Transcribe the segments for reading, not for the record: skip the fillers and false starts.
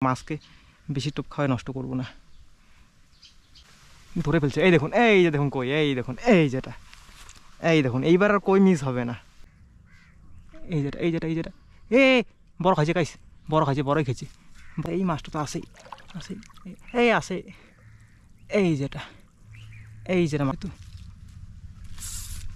মাছকে বেশি টোপ খাওয়ায় নষ্ট করবো না। ধরে ফেলছে, এই দেখুন, এই যে দেখুন কই, এই দেখুন, এই যেটা, এই দেখুন, এইবার আর কই মিস হবে না। এই যেটা, এই যেটা, এই যেটা, এ বড় খাইছে গাইস, বড় খাইছে, বড়ই খেয়েছে। এই মাছটা তো আসেই, আসেই, এই আসে, এই যেটা, এই যেটা মাছ তো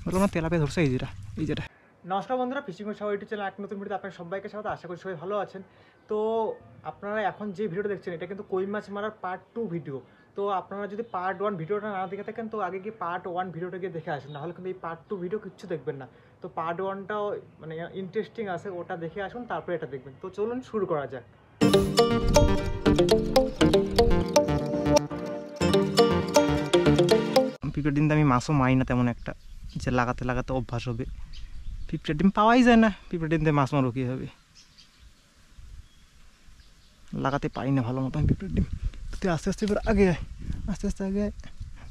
বললাম না তেলাপিয়া ধরছে, এই যেটা, এই যেটা। নমস্কার বন্ধুরা, fishing with Sagar YouTube channel এক নতুন ভিডিওতে আপনার সবাইকে স্বাগত। আশা করি সবাই ভালো আছেন। তো আপনারা এখন যে ভিডিওটা দেখছেন এটা কিন্তু কই মাছ মারার পার্ট 2 ভিডিও। তো আপনারা যদি পার্ট 1 ভিডিওটা না দেখে থাকেন তো আগে গিয়ে পার্ট 1 ভিডিওটা গিয়ে দেখে আসুন, নাহলে কিন্তু এই পার্ট 2 ভিডিও কিচ্ছু দেখবেন না। তো পার্ট 1টাও মানে ইন্টারেস্টিং আছে, ওটা দেখে আসুন, তারপরে এটা দেখবেন। তো চলুন শুরু করা যাক। পিঁপড়ের ডিম আমি মাছও মারি না তেমন একটা, যে লাগাতে লাগাতে অভ্যাস হবে। পিঁপড়ের ডিম পাওয়াই যায় না, পিঁপড়ের ডিম দিয়ে মাছ মারো কী হবে, লাগাতে পারি না ভালো মতো আমি পিঁপড়ের ডিম। তুই আস্তে আস্তে এবার আগে আয়, আস্তে আস্তে আগে আয়,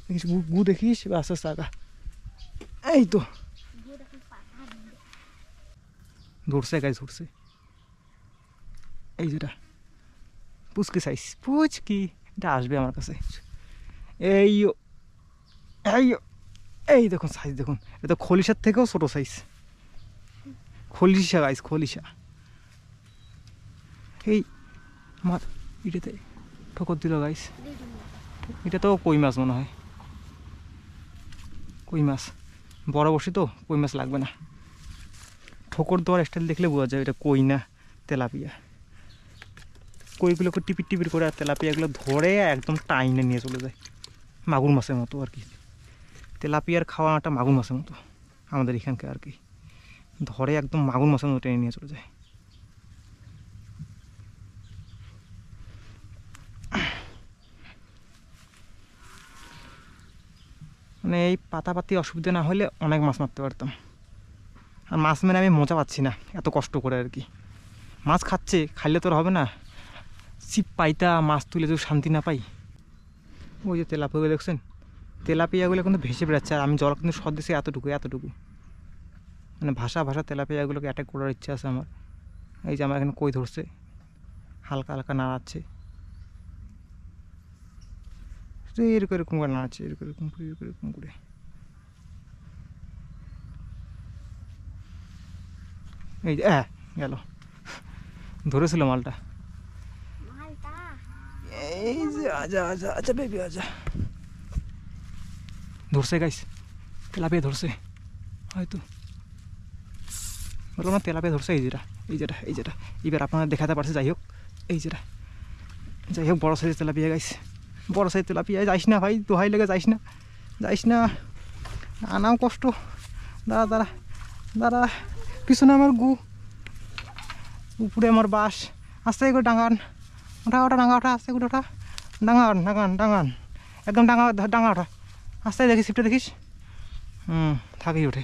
দেখিস গু দেখিস, এবার আস্তে আস্তে আগা। এই তো ধরছে গাছ, ধরছে, এই যেটা পুচকি সাইজ, পুচকি, এটা আসবে আমার কাছে। এই এই এই দেখুন সাইজ দেখুন, এটা খলিশার থেকেও ছোট সাইজ, খলিশা গাইস, খলিশা। এই আমার এটাতে ঠোকর দিল গাইস, এটা তো কই মাছ মনে হয়, কই মাছ। বড় বসে তো কই মাছ লাগবে না, ঠোকর দেওয়ার স্টাইল দেখলে বোঝা যায় এটা কই না তেলাপিয়া। কইগুলোকে টিপির টিপির করে আর তেলাপিয়াগুলো ধরে একদম টাইনে নিয়ে চলে যায়, মাগুর মাছের মতো আর কি। তেলাপিয়ার খাওয়াটা মাগুর মাছের মতো আমাদের এখানকার আর কি, ধরে একদম মাগুর মাছের মতো টেনে নিয়ে চলে যায়। মানে এই পাতাপাতি অসুবিধা না হলে অনেক মাছ মারতে পারতাম। আর মাছ মেরে আমি মজা পাচ্ছি না এত কষ্ট করে আর কি। মাছ খাচ্ছে, খাইলে তো আর হবে না, ছিপ পাইতা মাছ তুলে যদি শান্তি না পাই। ওই যে তেলাপিয়া দেখছেন, তেলাপিয়াগুলো কিন্তু ভেসে বেড়াচ্ছে, আর আমি জল কিন্তু সদ দিচ্ছি এতটুকু এতটুকু, মানে ভাষা ভাষা তেলাপিয়াগুলোকে অ্যাটাক করার ইচ্ছা আছে আমার। এই যে আমার এখানে কই ধরছে, হালকা হালকা নাড়াচ্ছে, এরকম এরকম করে নাড়াচ্ছে, এরকম এরকম করে, এরকম এরকম করে। এই যে গেল, ধরেছিল মালটা, এই যে আজা আজা আচ্ছা বেবি আজা, ধরছে গাইস, তেলাপিয়া ধরছে হয়তো, বললাম না তেলাপিয়া ধরছে। এই যেটা, এই যেটা, এই যেটা, এবার আপনারা দেখাতে পারছে। যাই হোক, এই যেটা, যাই হোক, বড়ো সাইজের তেলাপিয়া গাইস, বড়ো সাইজের তেলাপিয়া। যাইস না ভাই, দোহাই লেগে যাইস না, যাইস না, আনাও কষ্ট। দাঁড়া দাঁড়া দাঁড়া, পিছনে আমার গু, উপরে আমার বাস, আস্তে করে ডাঙান, ওঠা ওঠা ডাঙা ওঠা, আস্তে করে ওঠা, ডাঙান ডাঙান ডাঙান, একদম ডাঙা ডাঙা ওঠা, আস্তে দেখিস, সিপটা দেখিস, থাকেই ওঠে।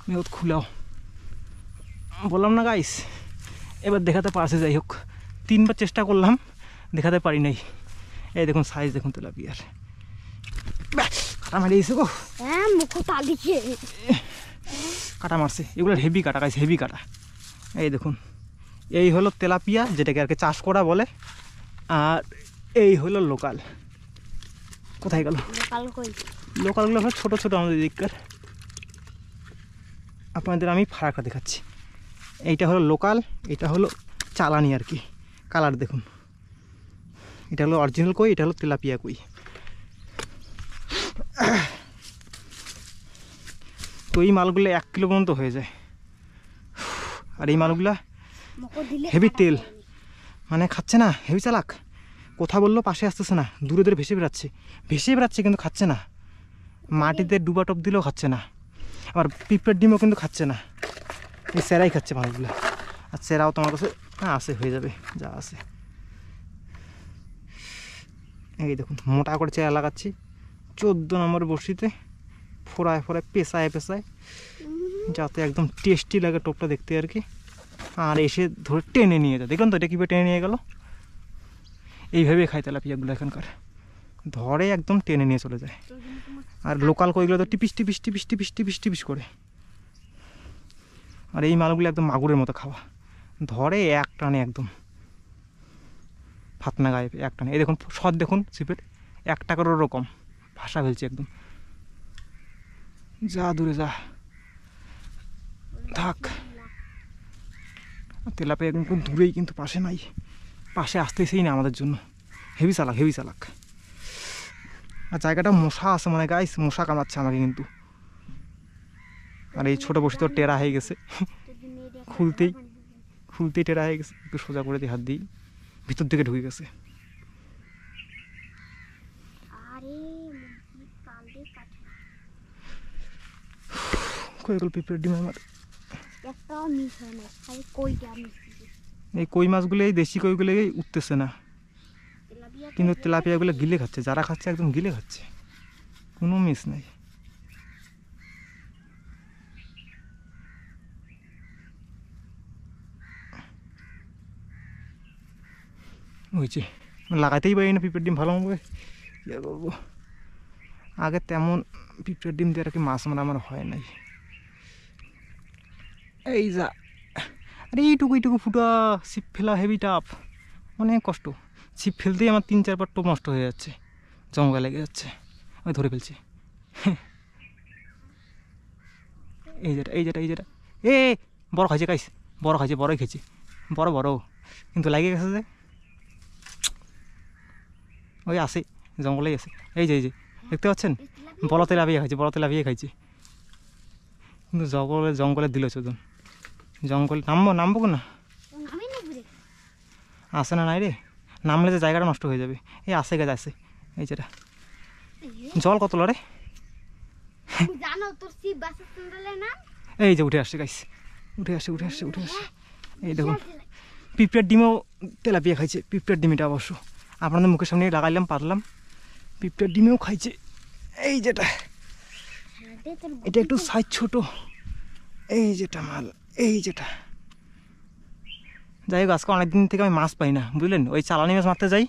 মেয়েত খুলাও, বললাম না গাইস, এবার দেখাতে পারছে। যাই হোক, 3বার চেষ্টা করলাম, দেখাতে পারি নাই। এই দেখুন সাইজ দেখুন তেলাপিয়ার, কাটা মারিয়েছে গো, কাটা মারছে, এগুলো হেভি কাটা গাইস, হেভি কাটা। এই দেখুন, এই হলো তেলাপিয়া, যেটাকে আর কি চাষ করা বলে, আর এই হলো লোকাল। কোথায় গেল লোকালগুলো? হলো ছোটো ছোটো আমাদের দিককার, আপনাদের আমি ফারাকটা দেখাচ্ছি। এইটা হলো লোকাল, এটা হলো চালানি আর কি। কালার দেখুন, এটা হলো অরিজিনাল কই, এটা হলো তেলাপিয়া কই। তো এই মালগুলো 1 কিলো পর্যন্ত হয়ে যায়, আর এই মালগুলা হেভি তেল, মানে খাচ্ছে না, হেভি চালাক। কথা বললো পাশে আসতেছে না, দূরে দূরে ভেসে বেড়াচ্ছে, ভেসে বেড়াচ্ছে কিন্তু খাচ্ছে না। মাটিতে ডুবা টপ দিলেও খাচ্ছে না, আবার পিঁপড়ের ডিমও কিন্তু খাচ্ছে না, এই সেরাই খাচ্ছে মাছগুলো। আর সেরাও তোমার কাছে আছে, হয়ে যাবে যা আছে। এই দেখুন মোটা করে চেরা লাগাচ্ছি 14 নম্বর বড়শিতে, ফোড়ায় ফোড়ায় পেঁচায় পেঁচায়, যাতে একদম টেস্টি লাগে টোপটা দেখতে আর কি। আর এসে ধরে টেনে নিয়ে যায়, দেখলাম তো এটা কীভাবে টেনে নিয়ে গেল। এইভাবে খায় তেলাপিয়াগুলো এখানকার, ধরে একদম টেনে নিয়ে চলে যায়। আর লোকাল কইগুলো তো টিপিস টিপিস টিপিস টিপিস টিপিস টিপিস করে, আর এই মালগুলো একদম মাগুরের মতো খাওয়া, ধরে এক টানে একদম ফাতনা গায়ে একটা নেই। এই দেখুন সদ দেখুন ছিপের এক টাকারও ওরকম ভাষা ফেলছে একদম। যা দূরে যা থাক। তেলাপিয়া একদম দূরেই, কিন্তু পাশে নাই, পাশে আসতেছেই না আমাদের জন্য। হেভি চালাক হেভি চালাক। আর জায়গাটা মশা আছে মানে গাইস, মশা কামড়াচ্ছে আমাকে কিন্তু। আর এই ছোটো বসে তো টেরা হয়ে গেছে, খুলতেই টেরা হয়ে গেছে। একটু সোজা করে দিই, হাত দিই, ভিতর দিকে ঢুকে গেছে। পিঁপড়ের ডিম আমার এই কই মাছগুলো, এই দেশি কইগুলো উঠতেছে না, কিন্তু তেলাপিয়াগুলো গিলে খাচ্ছে। যারা খাচ্ছে একদম গিলে খাচ্ছে, কোনো মিস নাই। হয়েছে লাগাইতেই পারি না পিঁপড়ের ডিম ভালো মতো, কী করবো। আগে তেমন পিঁপড়ের ডিম দিয়ে আর কি মাছ মারা আমার হয় নাই। এই যা, আরে এইটুকু ফুটা ছিপ ফেলা হেভি টাফ, অনেক কষ্ট। ছিপ ফেলতেই আমার 3-4 টোপ নষ্ট হয়ে যাচ্ছে, জঙ্গলে লেগে যাচ্ছে। আমি ধরে ফেলছি। এই যেটা এ বড় খাইছে গাইস, বড়ই খেয়েছে, বড় কিন্তু লাগে গেছে যে, ওই আসে জঙ্গলেই আছে। এই যে দেখতে পাচ্ছেন, বড় তেলাপিয়া খাইছে, কিন্তু জঙ্গলে দিল চোদন। জঙ্গলে নামবো না, আসে না নাই রে, নামলে যে জায়গাটা নষ্ট হয়ে যাবে। এই আসে গাছ আছে, এই যেটা জল কত রে, এই যে উঠে আসছে গাইস, উঠে আসছে। এই দেখুন পিঁপড়ের ডিমও তেলাপিয়া খাইছে। পিঁপড়ের ডিমটা অবশ্য আপনাদের মুখের সামনে লাগাইলাম, পারলাম। পিঁপড়ের ডিমেও খাইছে। এই যেটা, এটা একটু সাইজ ছোট, এই যেটা মাল, এই যেটা। যাই হোক, আজকে অনেকদিন থেকে আমি মাছ পাই না, বুঝলেন। ওই চালানি মাছ মারতে যাই,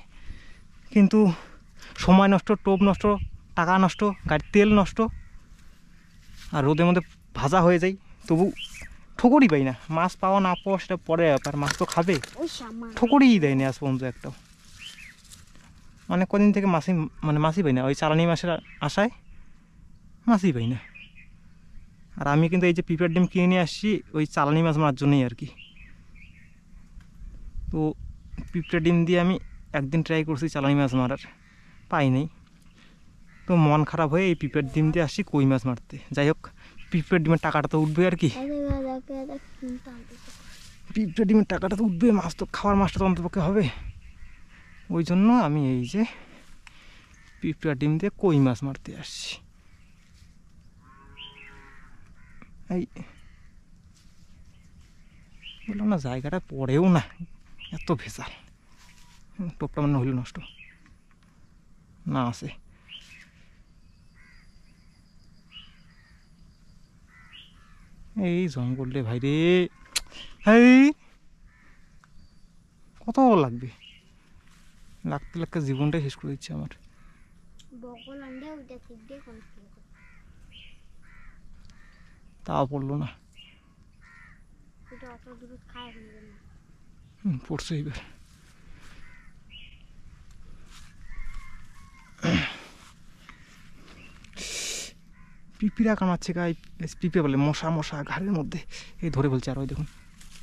কিন্তু সময় নষ্ট, টোপ নষ্ট, টাকা নষ্ট, গাড়ির তেল নষ্ট, আর রোদের মধ্যে ভাজা হয়ে যায়, তবু ঠোকরই পাই না। মাছ পাওয়া না পাওয়া সেটা পরে ব্যাপার, মাছ তো খাবে, ঠোকরই দেয়নি আজ পর্যন্ত একটাও। অনেক কদিন থেকে মাছই পাই না, ওই চালানি মাছের আশায় মাছই পাই না। আর আমি কিন্তু এই যে পিঁপড়ের ডিম কিনে নিয়ে আসছি ওই চালানি মাছ মারার জন্যই আর কি। তো পিঁপড়ের ডিম দিয়ে আমি একদিন ট্রাই করছি চালানি মাছ মারার, পাই নাই। তো মন খারাপ হয়ে এই পিঁপড়ের ডিম দিয়ে আসছি কই মাছ মারতে। যাই হোক, পিঁপড়ের ডিমের টাকাটা তো উঠবে আর কি, পিঁপড়ের ডিমের টাকাটা তো উঠবে, মাছ তো খাওয়ার মাছটা তো অন্তপক্ষে হবে। ওই জন্য আমি এই যে পিঁপড়ের ডিম দিয়ে কই মাছ মারতে আসছি। এই বললাম না, জায়গাটা পড়েও না, এত ভেজাল। টোপটা মানে হইল নষ্ট না আছে। এই জঙ্গল রে ভাই রে, এই কত লাগবে, লাগতে জীবনটাই শেষ করে দিচ্ছে আমার। তাও পড়লো না, পড়ছে এবার। পিঁপড়া কামাচ্ছে গায়ে, পিঁপড়ে বলে মশা ঘাড়ের মধ্যে। এই ধরে বলছে, আর ওই দেখুন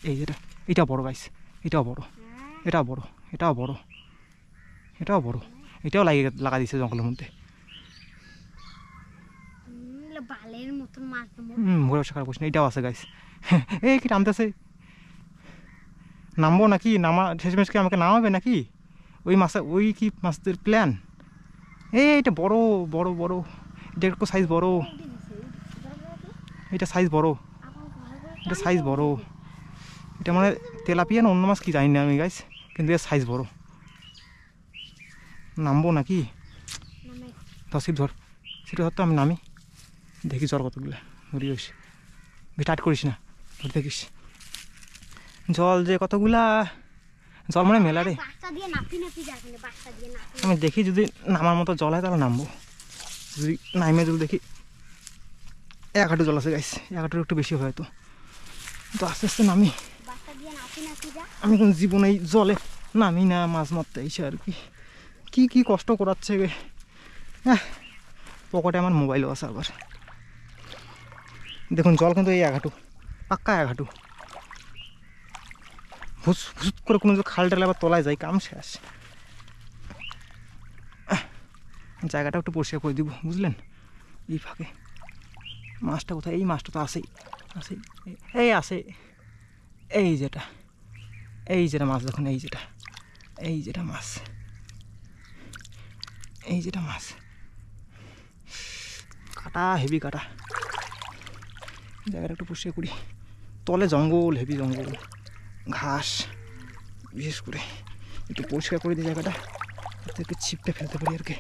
এই যেটা, এটাও বড় গাইস, এটাও বড়, এটাও লাগা দিচ্ছে জঙ্গলের মধ্যে। ঘুরে বসে খারাপ করছি না, এটাও আছে গাইস। এই কি নামতেছে, নামবো নাকি? শেষমেশ কি আমাকে নামাবে নাকি? ওই কি মাছদের প্ল্যান? এইটা বড়, এটা একটু সাইজ বড়, এটা সাইজ বড়, এটা মানে তেলাপিয়া না অন্য মাছ কি জানি না আমি গাইস, কিন্তু এর সাইজ বড়। নামবো নাকি? ছিপ ধর তো, আমি নামি দেখি জল কতগুলো ধরিস, টাইট করিস না, ধরে দেখিস জল যে কতগুলা, জল মানে মেলা রে। আমি দেখি যদি নামার মতো জল হয় তাহলে নামবো, যদি নামে যদি দেখি 1 হাঁটু জল আছে গাইস, 1 হাঁটুর একটু বেশি হয়তো। তো আস্তে আস্তে নামি, আমি কোন জীবনে এই জলে নামি না মাছ মারতে এসে আর কি কি কি কষ্ট করাচ্ছে গে। পকেটে আমার মোবাইলও আছে আবার। দেখুন জল কিন্তু এই 1 হাঁটু, পাক্কা 1 হাঁটু। হুস হুস করে কোনো খাল টালে আবার তলায় যায়, কাম শেষ। জায়গাটা একটু পরিষ্কার করে দিব, বুঝলেন? এই ফাঁকে মাছটা কোথায়? এই মাছটা তো আসেই আসেই, এই আসে। এই যেটা মাছ, দেখুন এই যেটা মাছ, এই যেটা মাছ। কাটা, হেভি কাটা। জায়গাটা একটু পরিষ্কার করি। তলে জঙ্গল, হেভি জঙ্গল, ঘাস। বিশেষ করে একটু পরিষ্কার করে দিই জায়গাটা, যাতে একটু ছিপটা ফেলতে পারি আর কি।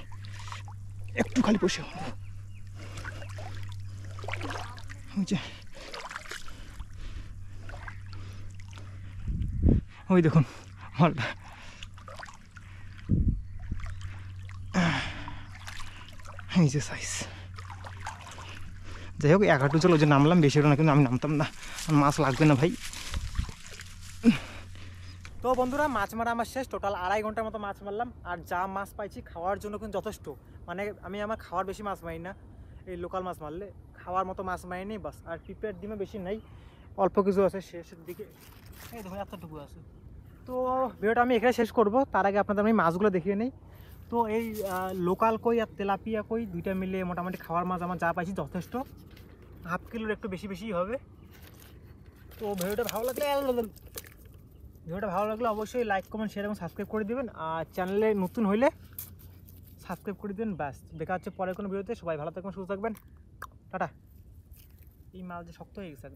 একটু খালি পরিষ্কার করবো। ওই দেখুন মালটা, এই যে সাইজ। যাই হোক 1 হাঁটু চলো, যে নামলাম বেশি না, কিন্তু আমি নামতাম না, মাছ লাগবে না ভাই। তো বন্ধুরা মাছ মারা আমার শেষ, টোটাল 2.5 ঘন্টার মতো মাছ মারলাম। আর যা মাছ পাইছি খাওয়ার জন্য কিন্তু যথেষ্ট। মানে আমি আমার খাওয়ার বেশি মাছ মারি না, এই লোকাল মাছ মারলে খাওয়ার মতো মাছ মারিনি বাস। আর পিঁপড়ের ডিমে বেশি নেই, অল্প কিছু আছে শেষের দিকে, এই দেখুন এতটুকু আছে। তো ভিডিওটা আমি এখানে শেষ করব, তার আগে আপনাদের আমি মাছগুলো দেখিয়ে নিই। তো এই লোকাল কই আর তেলাপিয়া কই দুইটা মিলে মোটামুটি খাওয়ার মাছ আমার যা পাইছি যথেষ্ট, 1/2 কিলোর একটু বেশি বেশি হবে। তো ভিডিওটা ভালো লাগলে অবশ্যই লাইক, কমেন্ট, শেয়ার এবং সাবস্ক্রাইব করে দেবেন। আর চ্যানেলে নতুন হইলে সাবস্ক্রাইব করে দেবেন। ব্যাস, দেখা হচ্ছে পরের কোনো ভিডিওতে। সবাই ভালো থাকবেন, সুস্থ থাকবেন, টাটা। এই মাছ যে শক্ত হয়ে গেছে।